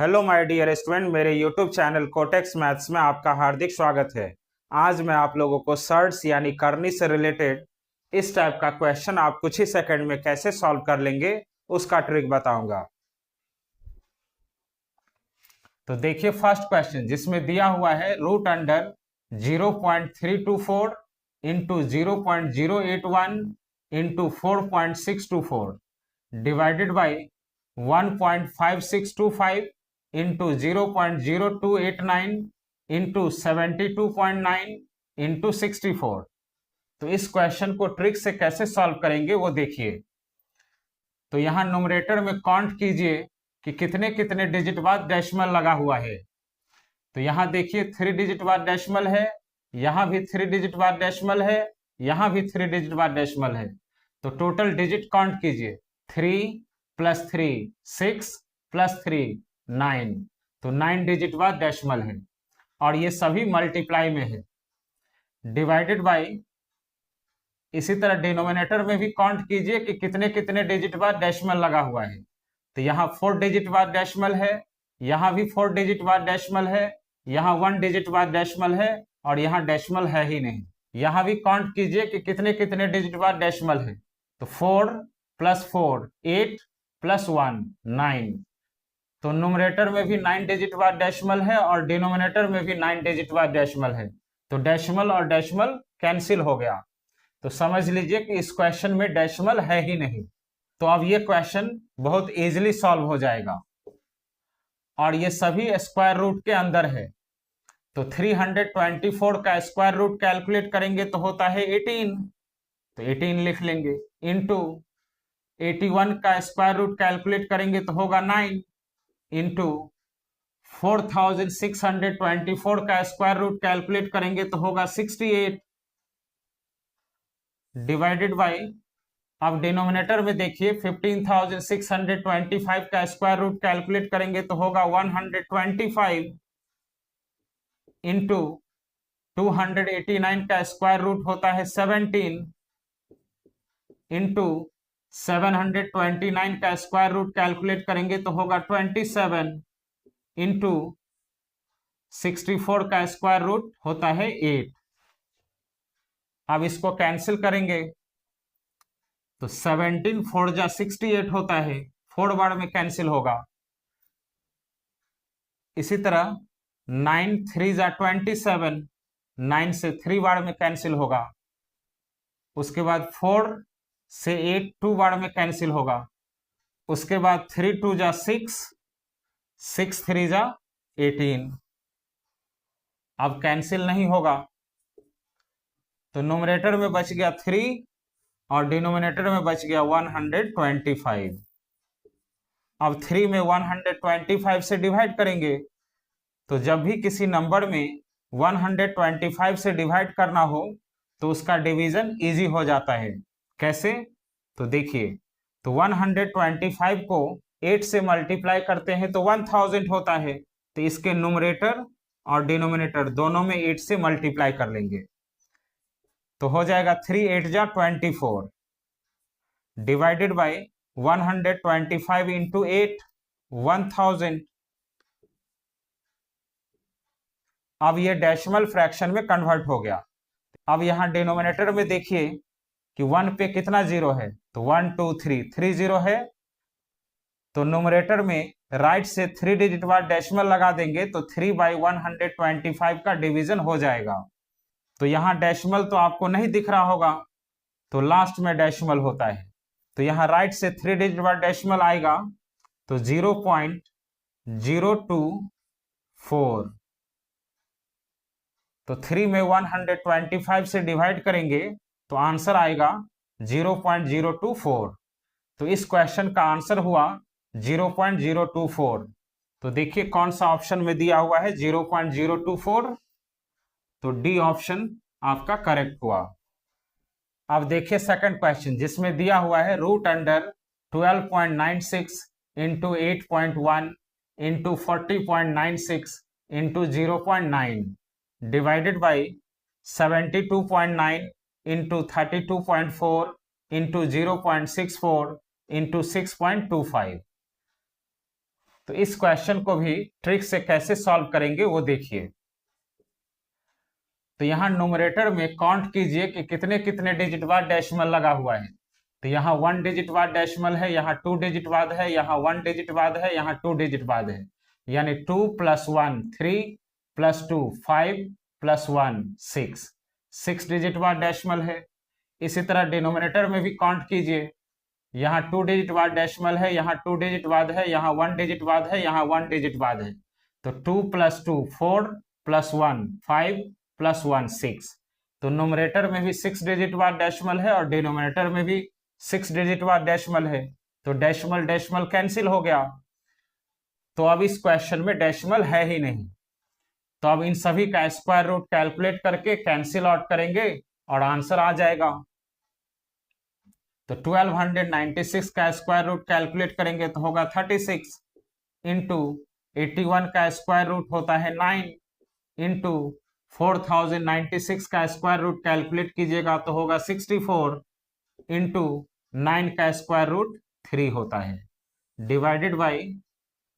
Hello my dear student, मेरे YouTube channel cortex maths में आपका हार्दिक स्वागत है। आज मैं आप लोगों को सर्ड्स यानी करनी से रिलेटेड इस टाइप का क्वेश्चन आप कुछ ही सेकंड में कैसे सॉल्व कर लेंगे उसका ट्रिक बताऊंगा। तो देखिए फर्स्ट क्वेश्चन जिसमें दिया हुआ है root under 0.324 into 0.081 into 4.624 divided by 1.5625 into 0.0289 into 72.9 into 64। तो इस क्वेश्चन को ट्रिक से कैसे सॉल्व करेंगे वो देखिए। तो यहाँ न्यूमरेटर में काउंट कीजिए कि कितने कितने डिजिट बाद डेसिमल लगा हुआ है। तो यहाँ देखिए 3 डिजिट बाद डेसिमल है, यहाँ भी 3 डिजिट बाद डेसिमल है, यहाँ भी 3 डिजिट बाद डेसिमल है। तो टोटल डिजिट काउंट कीजिए, 3 + 3 6 + 3 9। तो 9 डिजिट बाद डेसिमल है और ये सभी मल्टीप्लाई में है। डिवाइडेड बाई, इसी तरह डिनोमिनेटर में भी काउंट कीजिए कि कितने कितने डिजिट बाद डेसिमल लगा हुआ है। तो यहाँ 4 डिजिट बाद डेसिमल है, यहाँ भी 4 डिजिट बाद डेसिमल है, यहाँ 1 डिजिट बाद डेसिमल है और यहाँ डेसिमल है ही नहीं। यहाँ भी काउंट कीजिए कि कितने कितने डिजिट बाद डेसिमल है। तो 4 + 4 8 + 1 9। तो न्यूमरेटर में भी 9 डिजिट बाद डेसिमल है और डिनोमिनेटर में भी 9 डिजिट बाद डेसिमल है। तो डेसिमल और डेसिमल कैंसिल हो गया। तो समझ लीजिए कि इस क्वेश्चन में डेसिमल है ही नहीं। तो अब ये क्वेश्चन बहुत इजीली सॉल्व हो जाएगा और ये सभी स्क्वायर रूट के अंदर है। तो 324 का स्क्वायर रूट कैलकुलेट करेंगे तो होता है 18। तो 18 लिख लेंगे, इंटू 81 का स्क्वायर रूट कैलकुलेट करेंगे तो होगा 9, इंटू 4624 का स्क्वायर रूट कैलकुलेट करेंगे तो होगा 68, डिवाइडेड बाई, अब डिनोमिनेटर में देखिए 15,625 का स्क्वायर रूट कैलकुलेट करेंगे तो होगा 125, इंटू 289 का स्क्वायर रूट होता है 17, इंटू 729 का स्क्वायर रूट कैलकुलेट करेंगे तो होगा 27, इंटू 64 का स्क्वायर रूट होता है 8। अब इसको कैंसिल करेंगे तो 17 4 जा 68 होता है, 4 बार में कैंसिल होगा। इसी तरह 9 3 जा 27, 9 से 3 बार में कैंसिल होगा। उसके बाद 4 से 8 2 बार में कैंसिल होगा। उसके बाद 3 2 जा 6, 6 3 जा 18। अब कैंसिल नहीं होगा तो न्यूमरेटर में बच गया 3 और डिनोमिनेटर में बच गया 125। अब 3 में 125 से डिवाइड करेंगे तो जब भी किसी नंबर में 125 से डिवाइड करना हो तो उसका डिवीजन इजी हो जाता है। कैसे? तो देखिए, तो 125 को 8 से मल्टीप्लाई करते हैं तो 1000 होता है। तो इसके न्यूमरेटर और डिनोमिनेटर दोनों में 8 से मल्टीप्लाई कर लेंगे तो हो जाएगा 3 8 जा 24, डिवाइडेड बाई 125 इंटू 8 1000। अब ये डेसिमल फ्रैक्शन में कन्वर्ट हो गया। अब यहाँ डिनोमिनेटर में देखिए कि 1 पे कितना जीरो है, तो 1 2 3 3 जीरो है। तो न्यूमरेटर में राइट से 3 डिजिट बाद डेसिमल लगा देंगे तो 3/125 का डिवीजन हो जाएगा। तो यहाँ डेसिमल तो आपको नहीं दिख रहा होगा, तो लास्ट में डेसिमल होता है। तो यहाँ राइट से 3 डिजिट बाद डेसिमल आएगा तो 0.024। तो 3 में 125 से डिवाइड करेंगे तो आंसर आएगा 0.024। तो इस क्वेश्चन का आंसर हुआ 0.024। तो देखिए कौन सा ऑप्शन में दिया हुआ है 0.024। तो डी ऑप्शन आपका करेक्ट हुआ। अब देखिए सेकंड क्वेश्चन जिसमें दिया हुआ है root under 12.96 into 8.1 into 40.96 into 0.9 divided by 72.9 into 32.4 into 0.64 into 6.25। तो इस क्वेश्चन को भी ट्रिक से कैसे सॉल्व करेंगे वो देखिए। तो यहाँ न्यूमरेटर में काउंट कीजिए कि कितने कितने डिजिट बाद डेसिमल लगा हुआ है। तो यहाँ 1 डिजिट बाद डेसिमल है, यहाँ 2 डिजिट बाद है, यहाँ 1 डिजिट बाद है, यहाँ 2 डिजिट बाद है, यानी 2 + 1 3 + 2 5 + 1 6 डिजिट बाद डेसिमल है। इसी तरह डिनोमिनेटर में भी काउंट कीजिए, यहाँ 2 डिजिट बाद डेसिमल है, यहाँ 2 डिजिट बाद है, यहाँ 1 डिजिट बाद है, यहाँ 1 डिजिट बाद है। तो 2 + 2 4 + 1 5 + 1 6। तो न्यूमरेटर में भी 6 डिजिट बाद डेसिमल है और डिनोमिनेटर में भी 6 डिजिट बाद डेसिमल है। तो डेसिमल डेसिमल कैंसिल हो गया। तो अब इस क्वेश्चन में डेसिमल है ही नहीं। तो अब इन सभी का स्क्वायर रूट कैलकुलेट करके कैंसिल आउट करेंगे और आंसर आ जाएगा। तो 1296 का स्क्वायर रूट कैलकुलेट करेंगे तो होगा 36 इंटू 81 का स्क्वायर रूट होता है 9 इंटू 4096 का स्क्वायर रूट कैलकुलेट कीजिएगा तो होगा 64 इंटू 9 का स्क्वायर रूट 3 होता है। डिवाइडेड बाई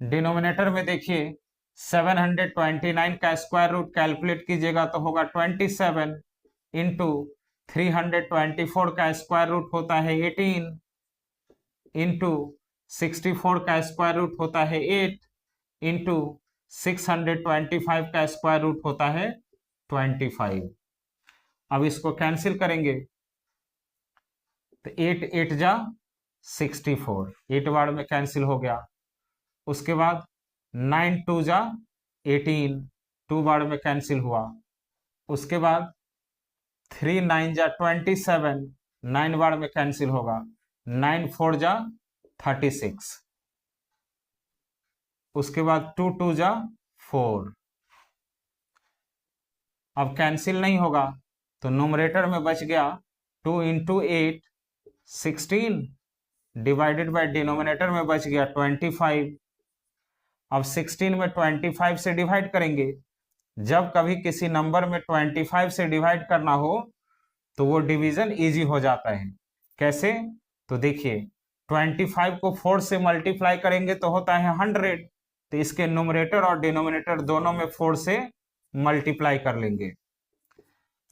डिनोमिनेटर में देखिए 729 का स्क्वायर रूट कैलकुलेट कीजिएगा तो होगा 27 इंटू 324 का स्क्वायर रूट होता है 18 इंटू 64 का स्क्वायर रूट होता है 8 इंटू 625 का स्क्वायर रूट होता है 25। अब इसको कैंसिल करेंगे तो 8 8 जा 64, 8 बार में कैंसिल हो गया। उसके बाद 9 2 जा 18, 2 बार में कैंसिल हुआ। उसके बाद 3 9 जा 27, 9 बार में कैंसिल होगा। 9 4 जा 36। उसके बाद 2 2 जा 4। अब कैंसिल नहीं होगा तो न्यूमरेटर में बच गया 2 × 8 16 डिवाइडेड बाय डिनोमिनेटर में बच गया 25। अब 16 में 25 से डिवाइड करेंगे। जब कभी किसी नंबर में 25 से डिवाइड करना हो तो वो डिवीजन इजी हो जाता है। कैसे? तो देखिए 25 को 4 से मल्टीप्लाई करेंगे तो होता है 100। तो इसके न्यूमरेटर और डिनोमिनेटर दोनों में 4 से मल्टीप्लाई कर लेंगे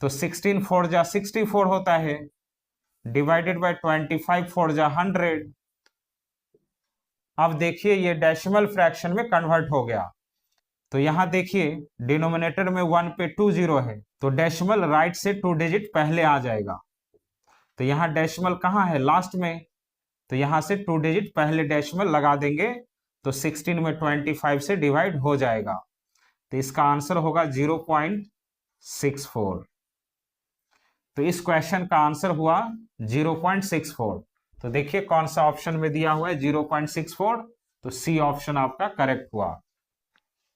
तो 16 4 जा 64 होता है डिवाइडेड बाय 25 4 जा 100। अब देखिए ये डेसिमल फ्रैक्शन में कन्वर्ट हो गया। तो यहां देखिए डिनोमिनेटर में 1 पे 2 0 है तो डेसिमल राइट से 2 डिजिट पहले आ जाएगा। तो यहां डेसिमल कहां है? लास्ट में। तो यहां से 2 डिजिट पहले डेसिमल लगा देंगे तो 16 में 25 से डिवाइड हो जाएगा। तो इसका आंसर होगा 0.64। तो इस क्वेश्चन का आंसर हुआ 0.64। तो देखिए कौन सा ऑप्शन में दिया हुआ है 0.64, तो सी ऑप्शन आपका करेक्ट हुआ।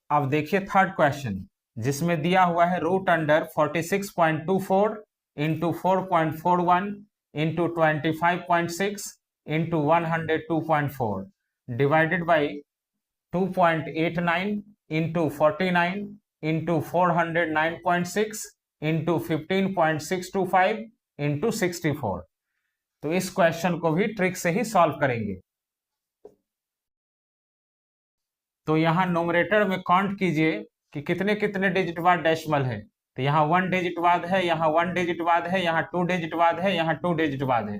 अब देखिए थर्ड क्वेश्चन जिसमें दिया हुआ है √46.24 into 4.41 into 25.6 into 102.4 divided by 2.89 into 49 into 409.6 into 15.625 into 64। तो इस क्वेश्चन को भी ट्रिक से ही सॉल्व करेंगे। तो यहाँ नोमरेटर में काउंट कीजिए कि कितने कितने डिजिट बाद डेसिमल है। तो यहाँ 1 डिजिट बाद है, यहाँ 1 डिजिट बाद है, यहाँ 2 डिजिट बाद है, यहाँ 2 डिजिट बाद है।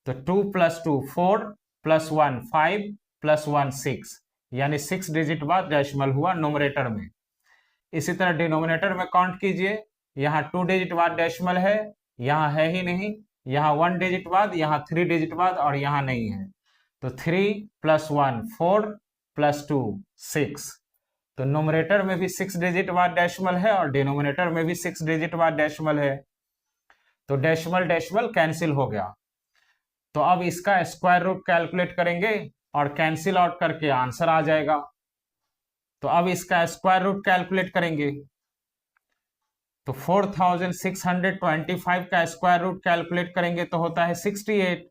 तो 2 + 2 4 + 1 5 + 1 6, यानी 6 डिजिट बाद डेसिमल हुआ नोमरेटर में। इसी तरह डिनोमिनेटर में काउंट कीजिए, यहाँ 2 डिजिट बाद डेसिमल है, यहाँ है ही नहीं, यहाँ 1 डिजिट बाद, यहाँ 3 डिजिट बाद और यहाँ नहीं है। तो 3 + 1 4 + 2 6। तो नोमरेटर में भी 6 डिजिट बाद डेसिमल है और डिनोमिनेटर में भी 6 डिजिट बाद डेसिमल है। तो डेसिमल डेसिमल कैंसिल हो गया। तो अब इसका स्क्वायर रूट कैलकुलेट करेंगे और कैंसिल आउट करके आंसर आ जाएगा। तो अब इसका स्क्वायर रूट कैलकुलेट करेंगे तो 4625 का स्क्वायर रूट कैलकुलेट करेंगे तो होता है 68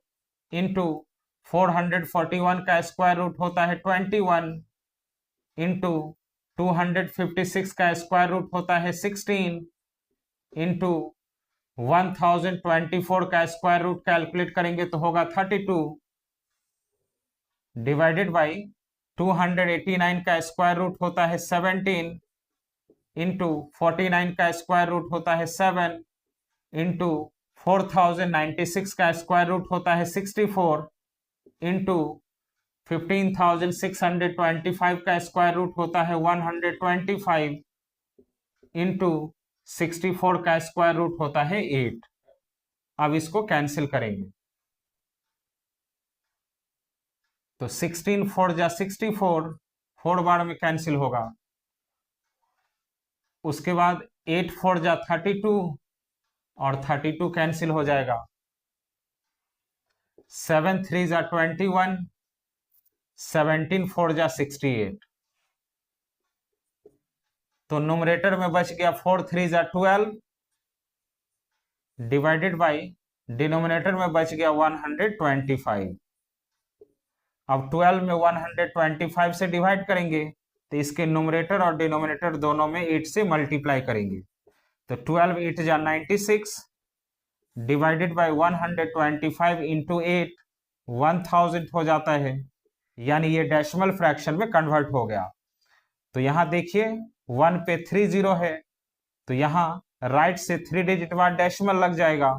इंटू 441 का स्क्वायर रूट होता है 21 इंटू 256 का स्क्वायर रूट होता है 16 इंटू 1024 का स्क्वायर रूट कैलकुलेट करेंगे तो होगा 32 डिवाइडेड बाई 289 का स्क्वायर रूट होता है 17 इंटू 49 का स्क्वायर रूट होता है 7 इंटू 4096 का स्क्वायर रूट होता है 64 इंटू 15625 का स्क्वायर रूट होता है 125 इंटू 64 का स्क्वायर रूट होता है 8। अब इसको कैंसिल करेंगे तो 16 4 जा 64, 4 बार में कैंसिल होगा। उसके बाद 8 4 जा 32 और 32 कैंसिल हो जाएगा। 7 3 जा 21, 17 4 जा 68। तो न्यूमरेटर में बच गया 4 3 जा 12 डिवाइडेड बाई डिनोमिनेटर में बच गया 125। अब 12 में 125 से डिवाइड करेंगे तो इसके न्यूमरेटर और डिनोमिनेटर दोनों में 8 से मल्टीप्लाई करेंगे तो 12 8 जा 96 डिवाइडेड बाय 125 इंटू 8 1000 हो जाता है, यानी ये डेसिमल फ्रैक्शन में कन्वर्ट हो गया। तो यहां देखिए 1 पे 3 0 है तो यहां राइट से 3 डिजिट बाद डेसिमल लग जाएगा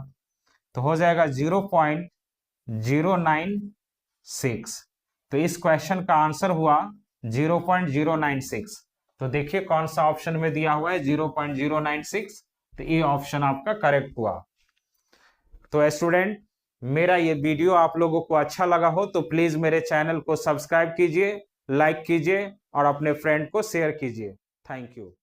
तो हो जाएगा 0.096। तो इस क्वेश्चन का आंसर हुआ 0.096। तो देखिए कौन सा ऑप्शन में दिया हुआ है 0.096, तो ये ऑप्शन आपका करेक्ट हुआ। तो स्टूडेंट, मेरा ये वीडियो आप लोगों को अच्छा लगा हो तो प्लीज मेरे चैनल को सब्सक्राइब कीजिए, लाइक कीजिए और अपने फ्रेंड को शेयर कीजिए। Thank you.